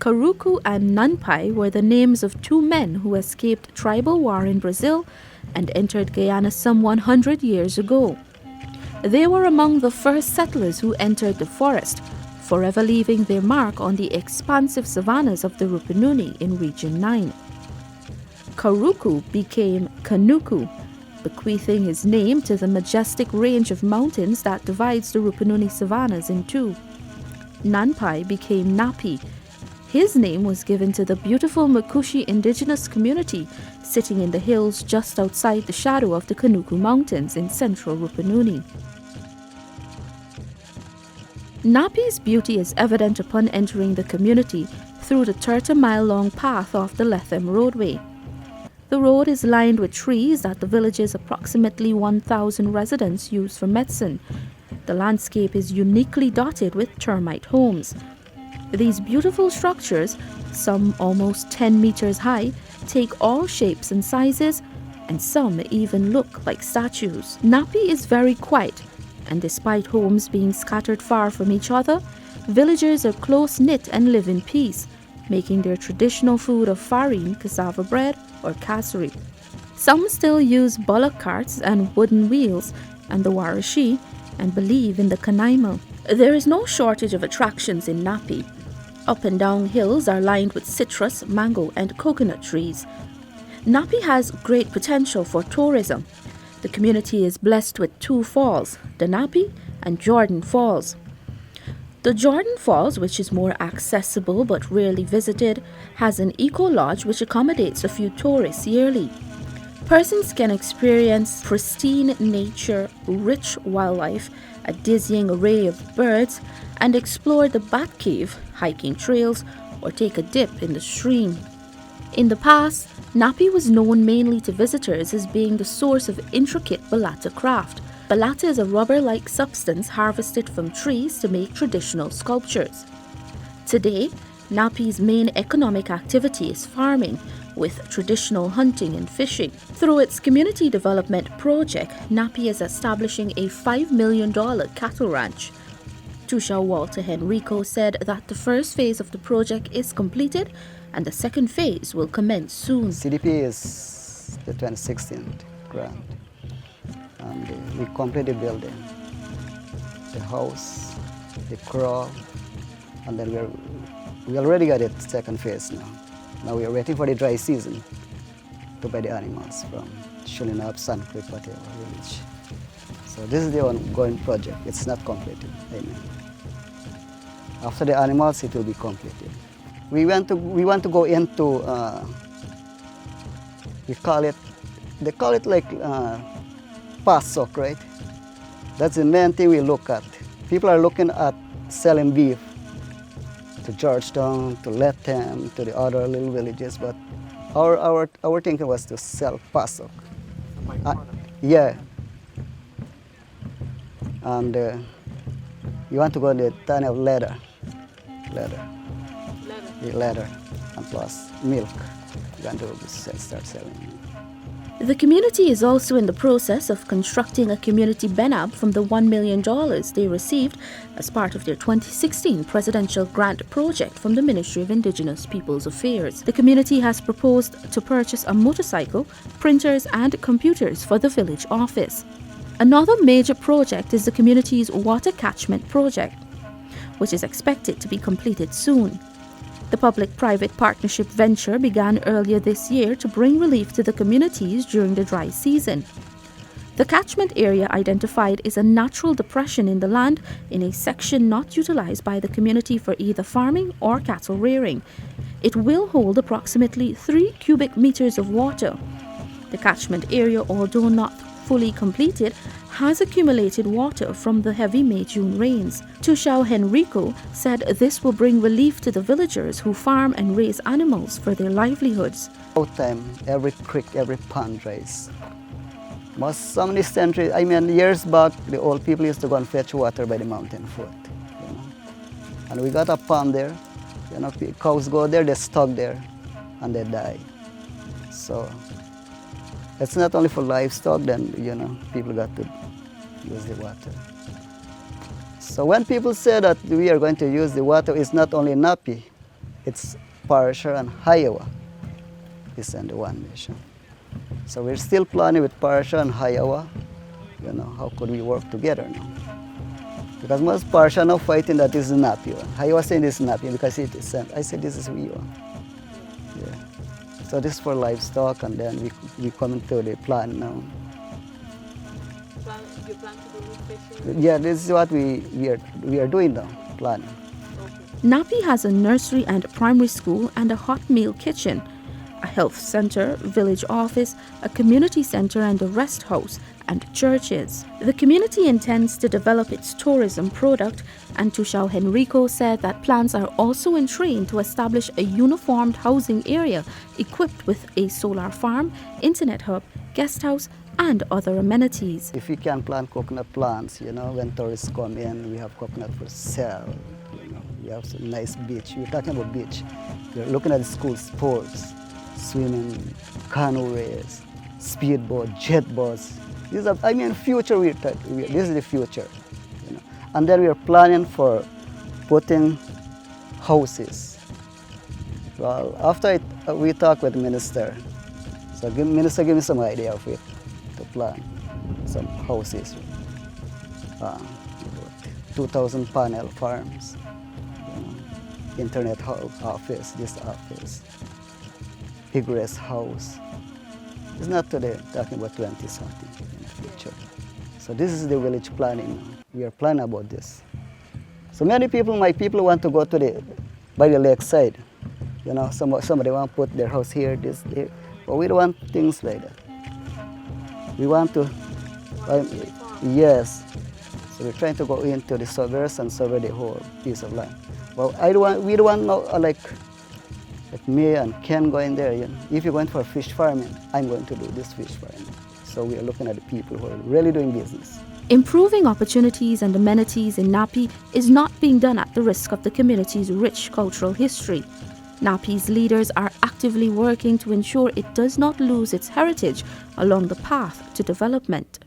Karuku and Nappi were the names of two men who escaped tribal war in Brazil and entered Guyana some 100 years ago. They were among the first settlers who entered the forest, forever leaving their mark on the expansive savannas of the Rupununi in Region 9. Karuku became Kanuku, bequeathing his name to the majestic range of mountains that divides the Rupununi savannas in two. Nappi became Nappi. His name was given to the beautiful Makushi indigenous community sitting in the hills just outside the shadow of the Kanuku Mountains in central Rupununi. Nappi's beauty is evident upon entering the community through the 30-mile-long path off the Lethem roadway. The road is lined with trees that the village's approximately 1,000 residents use for medicine. The landscape is uniquely dotted with termite homes. These beautiful structures, some almost 10 meters high, take all shapes and sizes, and some even look like statues. Nappi is very quiet, and despite homes being scattered far from each other, villagers are close-knit and live in peace, making their traditional food of farine, cassava bread, or kasuri. Some still use bullock carts and wooden wheels and the warashi and believe in the kanaima. There is no shortage of attractions in Nappi. Up and down hills are lined with citrus, mango, and coconut trees. Nappi has great potential for tourism. The community is blessed with two falls, the Nappi and Jordan Falls. The Jordan Falls, which is more accessible but rarely visited, has an eco-lodge which accommodates a few tourists yearly. Persons can experience pristine nature, rich wildlife, a dizzying array of birds, and explore the bat cave, hiking trails, or take a dip in the stream. In the past, Nappi was known mainly to visitors as being the source of intricate balata craft. Balata is a rubber-like substance harvested from trees to make traditional sculptures. Today, Nappi's main economic activity is farming, with traditional hunting and fishing. Through its community development project, Nappi is establishing a $5 million cattle ranch. Tusha Walter Henrico said that the first phase of the project is completed and the second phase will commence soon. CDP is the 2016 grant, and we completed building the house, the crawl, and then we already got it second phase now. Now we are waiting for the dry season to buy the animals from Shulinab, Sun Creek, whatever village. So this is the ongoing project. It's not completed. Amen. After the animals, it will be completed. We want to go into they call it like pasok, right? That's the main thing we look at. People are looking at selling beef to Georgetown, to Lethem, to the other little villages, but our thinking was to sell pasok. Yeah. And you want to go in the ton of leather, and plus milk. You want to start selling. The community is also in the process of constructing a community benab from the $1 million they received as part of their 2016 presidential grant project from the Ministry of Indigenous Peoples Affairs. The community has proposed to purchase a motorcycle, printers, and computers for the village office. Another major project is the community's water catchment project, which is expected to be completed soon. The public-private partnership venture began earlier this year to bring relief to the communities during the dry season. The catchment area identified is a natural depression in the land in a section not utilized by the community for either farming or cattle rearing. It will hold approximately 3 cubic meters of water. The catchment area, although not fully completed, has accumulated water from the heavy May-June rains. Tushao Henrico said this will bring relief to the villagers who farm and raise animals for their livelihoods. All time, every creek, every pond dries. So many centuries, years back, the old people used to go and fetch water by the mountain foot. And we got a pond there. Cows go there, they stuck there, and they die. So it's not only for livestock, then, people got to use the water. So when people say that we are going to use the water, it's not only Nappi. it's Parshar and Iowa is under one nation. So we're still planning with Parshar and Iowa, how could we work together now? Because most Parshar now fighting that is Nappi. Iowa saying this is Nappi because it is sent. I said this is we one. Yeah. So this is for livestock, and then we come into the plan now. You plan to do meat fishing? Yeah, this is what we are doing now, planning. Nappi has a nursery and primary school and a hot meal kitchen, a health center, village office, a community center and a rest house, and churches. The community intends to develop its tourism product, and Tushao Henrico said that plans are also in train to establish a uniformed housing area equipped with a solar farm, internet hub, guest house, and other amenities. If we can plant coconut plants, when tourists come in, we have coconut for sale. We have some nice beach. We're talking about beach. We're looking at the school sports, swimming, canoe race, speedboat, jet boats. These are, future. This is the future. And then we're planning for putting houses. Well, after we talk with the minister, so minister give me some idea of it to plan some houses. 2,000 panel farms, internet office, this office, pig rest house. It's not today, talking about 20 something in the future. So this is the village planning now. We are planning about this. So many people, my people want to go to by the lakeside. Somebody want to put their house here, this, there. But we don't want things like that. We want to, yes. So we're trying to go into the suburbs and survey the whole piece of land. Well, we don't want no, like me and Ken going there. If you're going for fish farming, I'm going to do this fish farming. So we are looking at the people who are really doing business. Improving opportunities and amenities in Nappi is not being done at the risk of the community's rich cultural history. Nappi's leaders are actively working to ensure it does not lose its heritage along the path to development.